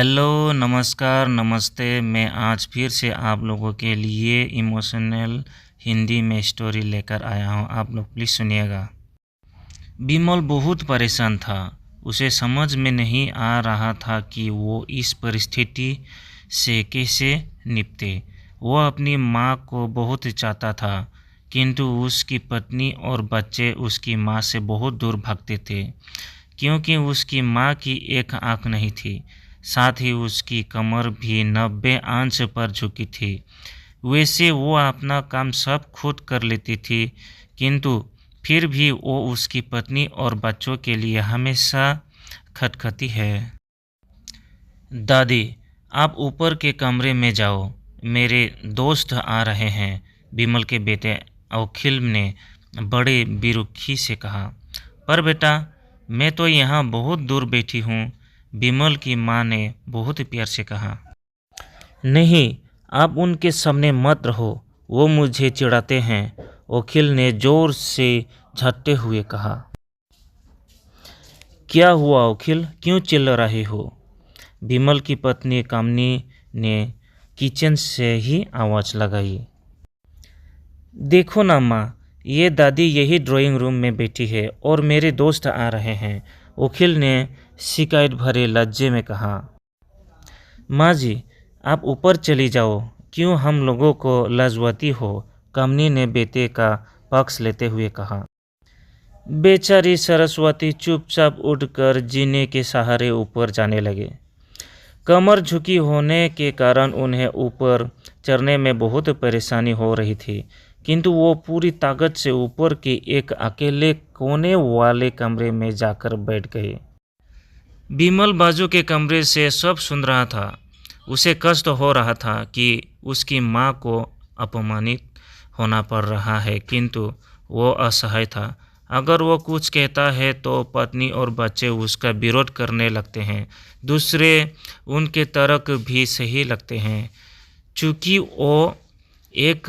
Hello, नमस्कार, नमस्ते। मैं आज फिर से आप लोगों के लिए इमोशनल हिंदी में स्टोरी लेकर आया हूँ। आप लोग प्लीज़ सुनिएगा। बिमल बहुत परेशान था। उसे समझ में नहीं आ रहा था कि वो इस परिस्थिति से कैसे निपटे। वो अपनी माँ को बहुत चाहता था, किंतु उसकी पत्नी और बच्चे उसकी माँ से बहुत दूर भागते थे, क्योंकि उसकी माँ की एक आँख नहीं थी। साथ ही उसकी कमर भी 90 अंश पर झुकी थी। वैसे वो अपना काम सब खुद कर लेती थी, किंतु फिर भी वो उसकी पत्नी और बच्चों के लिए हमेशा खटखटी है। दादी, आप ऊपर के कमरे में जाओ, मेरे दोस्त आ रहे हैं, बिमल के बेटे अखिल ने बड़े बेरुखी से कहा। पर बेटा, मैं तो यहाँ बहुत दूर बैठी हूँ, बिमल की माँ ने बहुत प्यार से कहा। नहीं, आप उनके सामने मत रहो, वो मुझे चिढ़ाते हैं, अखिल ने जोर से झटते हुए कहा। क्या हुआ अखिल, क्यों चिल्ला रहे हो? बिमल की पत्नी कामनी ने किचन से ही आवाज़ लगाई। देखो ना माँ, ये दादी यही ड्राइंग रूम में बैठी है और मेरे दोस्त आ रहे हैं, अखिल ने शिकायत भरे लज्जे में कहा। माँ जी, आप ऊपर चली जाओ, क्यों हम लोगों को लाजवाती हो, कामनी ने बेटे का पक्ष लेते हुए कहा। बेचारी सरस्वती चुपचाप उठकर जीने के सहारे ऊपर जाने लगे। कमर झुकी होने के कारण उन्हें ऊपर चढ़ने में बहुत परेशानी हो रही थी, किंतु वो पूरी ताकत से ऊपर के एक अकेले कोने वाले कमरे में जाकर बैठ गए। बिमल बाजू के कमरे से सब सुन रहा था। उसे कष्ट हो रहा था कि उसकी माँ को अपमानित होना पड़ रहा है, किंतु वो असहाय था। अगर वो कुछ कहता है तो पत्नी और बच्चे उसका विरोध करने लगते हैं। दूसरे उनके तर्क भी सही लगते हैं। चूँकि वो एक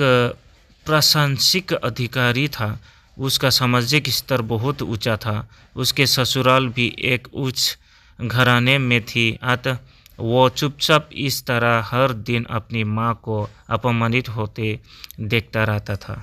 प्रशासनिक अधिकारी था, उसका सामाजिक स्तर बहुत ऊंचा था। उसके ससुराल भी एक उच्च घराने में थी, अतः वो चुपचाप इस तरह हर दिन अपनी माँ को अपमानित होते देखता रहता था।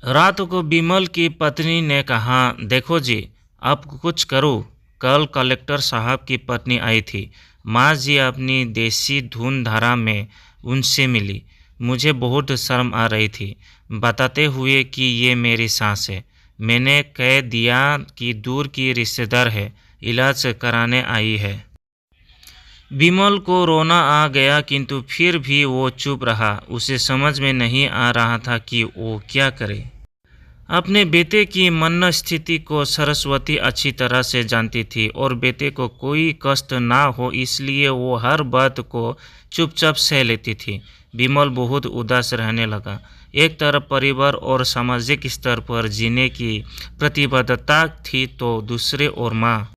रात को बिमल की पत्नी ने कहा, देखो जी, अब कुछ करो। कल कलेक्टर साहब की पत्नी आई थी। माँ जी अपनी देसी धुन धारा में उनसे मिली। मुझे बहुत शर्म आ रही थी, बताते हुए कि ये मेरी सास है। मैंने कह दिया कि दूर की रिश्तेदार है, इलाज कराने आई है। बिमल को रोना आ गया, किंतु फिर भी वो चुप रहा। उसे समझ में नहीं आ रहा था कि वो क्या करे। अपने बेटे की मन स्थिति को सरस्वती अच्छी तरह से जानती थी और बेटे को कोई कष्ट ना हो इसलिए वो हर बात को चुपचाप सह लेती थी। बिमल बहुत उदास रहने लगा। एक तरफ परिवार और सामाजिक स्तर पर जीने की प्रतिबद्धता थी, तो दूसरे ओर माँ।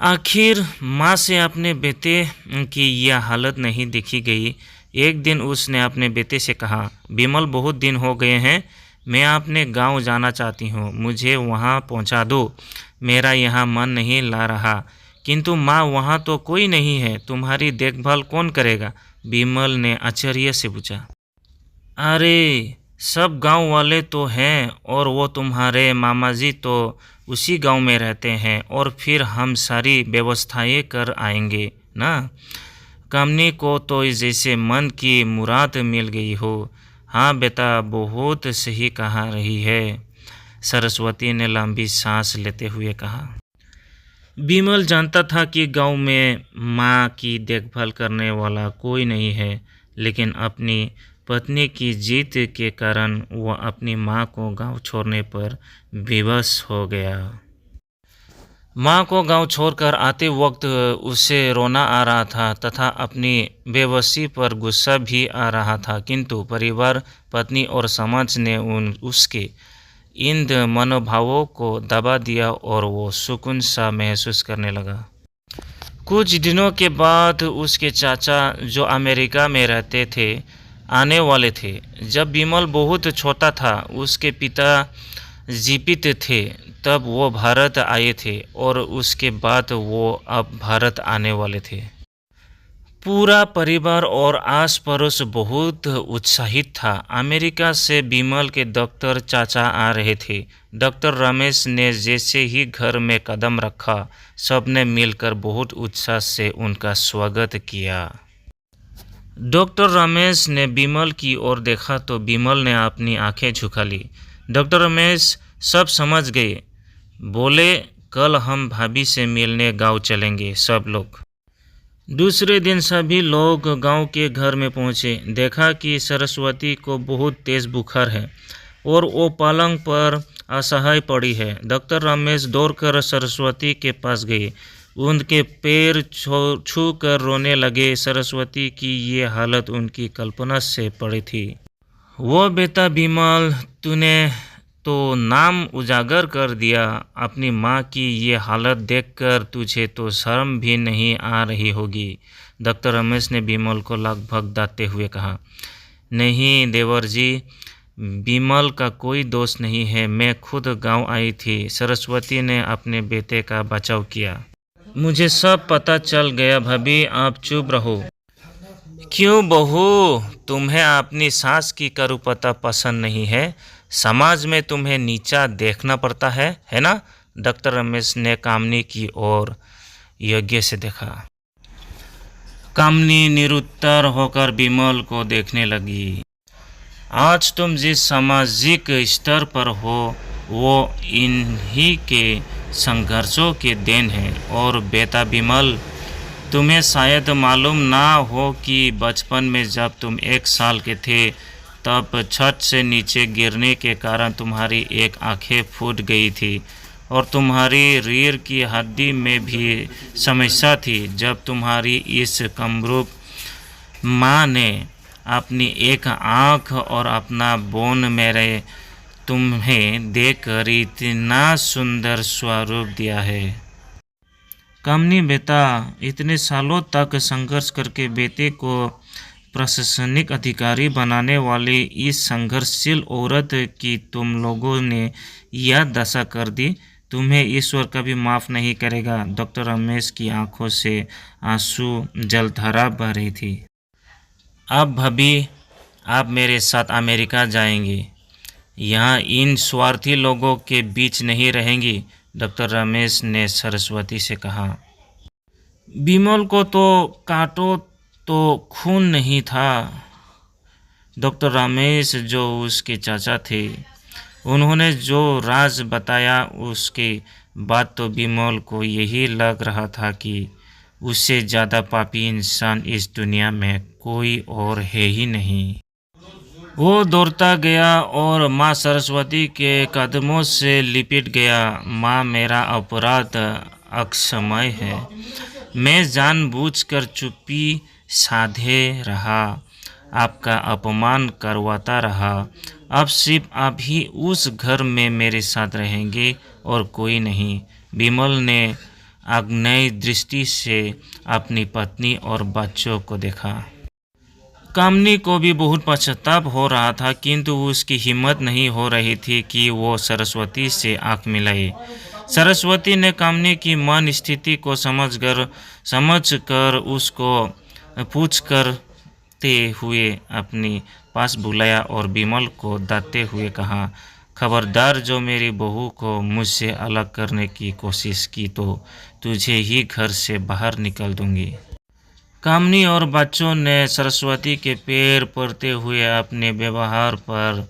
आखिर माँ से अपने बेटे की यह हालत नहीं देखी गई। एक दिन उसने अपने बेटे से कहा, बिमल, बहुत दिन हो गए हैं, मैं अपने गांव जाना चाहती हूँ, मुझे वहाँ पहुँचा दो। मेरा यहाँ मन नहीं ला रहा। किंतु माँ, वहाँ तो कोई नहीं है, तुम्हारी देखभाल कौन करेगा? बिमल ने आश्चर्य से पूछा। अरे, सब गांव वाले तो हैं और वो तुम्हारे मामा जी तो उसी गांव में रहते हैं, और फिर हम सारी व्यवस्थाएं कर आएंगे ना। कामनी को तो जैसे मन की मुराद मिल गई हो। हाँ बेटा, बहुत सही कहा रही है, सरस्वती ने लंबी सांस लेते हुए कहा। बिमल जानता था कि गांव में माँ की देखभाल करने वाला कोई नहीं है, लेकिन अपनी पत्नी की जीत के कारण वह अपनी माँ को गांव छोड़ने पर विवश हो गया। माँ को गांव छोड़कर आते वक्त उसे रोना आ रहा था तथा अपनी बेबसी पर गुस्सा भी आ रहा था, किंतु परिवार, पत्नी और समाज ने उसके इन मनोभावों को दबा दिया और वो सुकून सा महसूस करने लगा। कुछ दिनों के बाद उसके चाचा, जो अमेरिका में रहते थे, आने वाले थे। जब बिमल बहुत छोटा था, उसके पिता जीवित थे, तब वो भारत आए थे और उसके बाद वो अब भारत आने वाले थे। पूरा परिवार और आस पड़ोस बहुत उत्साहित था। अमेरिका से बिमल के डॉक्टर चाचा आ रहे थे। डॉक्टर रमेश ने जैसे ही घर में कदम रखा, सबने मिलकर बहुत उत्साह से उनका स्वागत किया। डॉक्टर रमेश ने बिमल की ओर देखा तो बिमल ने अपनी आंखें झुका ली। डॉक्टर रमेश सब समझ गए। बोले, कल हम भाभी से मिलने गांव चलेंगे सब लोग। दूसरे दिन सभी लोग गांव के घर में पहुंचे। देखा कि सरस्वती को बहुत तेज बुखार है और वो पलंग पर असहाय पड़ी है। डॉक्टर रमेश दौड़कर सरस्वती के पास गए, उनके पैर छू कर रोने लगे। सरस्वती की ये हालत उनकी कल्पना से पड़ी थी। वो बेटा बिमल, तूने तो नाम उजागर कर दिया। अपनी माँ की ये हालत देखकर तुझे तो शर्म भी नहीं आ रही होगी। डॉक्टर रमेश ने बिमल को लगभग डांटते हुए कहा। नहीं देवर जी, बिमल का कोई दोष नहीं है, मैं खुद गांव आई थी। सरस्वती ने अपने बेटे का बचाव किया। मुझे सब पता चल गया भाभी, आप चुप रहो। क्यों बहू, तुम्हें अपनी सास की करूपता पसंद नहीं है? समाज में तुम्हें नीचा देखना पड़ता है ना? डॉक्टर रमेश ने कामनी की ओर यज्ञ से देखा। कामनी निरुत्तर होकर बिमल को देखने लगी। आज तुम जिस सामाजिक स्तर पर हो वो इन्हीं के संघर्षों के देन है। और बेटा बिमल, तुम्हें शायद मालूम ना हो कि बचपन में जब तुम 1 साल के थे तब छत से नीचे गिरने के कारण तुम्हारी एक आंखें फूट गई थी और तुम्हारी रीढ़ की हड्डी में भी समस्या थी। जब तुम्हारी इस कमरूप माँ ने अपनी एक आँख और अपना बोन मेरे तुम्हें देकर इतना सुंदर स्वरूप दिया है। कामनी बेटा, इतने सालों तक संघर्ष करके बेटे को प्रशासनिक अधिकारी बनाने वाली इस संघर्षशील औरत की तुम लोगों ने यह दशा कर दी, तुम्हें ईश्वर कभी माफ़ नहीं करेगा। डॉक्टर रमेश की आंखों से आंसू जलधारा बह रही थी। अब भाभी, आप मेरे साथ अमेरिका जाएंगी, यहाँ इन स्वार्थी लोगों के बीच नहीं रहेंगी। डॉक्टर रमेश ने सरस्वती से कहा। बिमल को तो काटो तो खून नहीं था। डॉक्टर रमेश जो उसके चाचा थे, उन्होंने जो राज बताया उसके बाद तो बिमल को यही लग रहा था कि उससे ज़्यादा पापी इंसान इस दुनिया में कोई और है ही नहीं। वो दौड़ता गया और माँ सरस्वती के कदमों से लिपट गया। माँ, मेरा अपराध अक्षम्य है। मैं जानबूझकर चुप्पी साधे रहा, आपका अपमान करवाता रहा। अब सिर्फ आप ही उस घर में मेरे साथ रहेंगे और कोई नहीं। बिमल ने आग्नेय दृष्टि से अपनी पत्नी और बच्चों को देखा। कामनी को भी बहुत पश्चाताप हो रहा था, किंतु उसकी हिम्मत नहीं हो रही थी कि वो सरस्वती से आंख मिलाए। सरस्वती ने कामनी की मन स्थिति को समझकर उसको पूछ करते हुए अपनी पास बुलाया और बिमल को डांटते हुए कहा, खबरदार, जो मेरी बहू को मुझसे अलग करने की कोशिश की तो तुझे ही घर से बाहर निकल दूंगी। कामनी और बच्चों ने सरस्वती के पैर पड़ते हुए अपने व्यवहार पर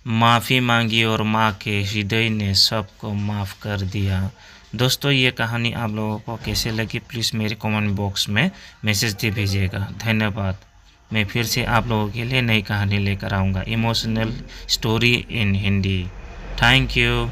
माफ़ी मांगी और माँ के हृदय ने सबको माफ़ कर दिया। दोस्तों, ये कहानी आप लोगों को कैसे लगी प्लीज़ मेरे कमेंट बॉक्स में मैसेज दे भेजिएगा। धन्यवाद। मैं फिर से आप लोगों के लिए नई कहानी लेकर आऊँगा, emotional story in Hindi. Thank you.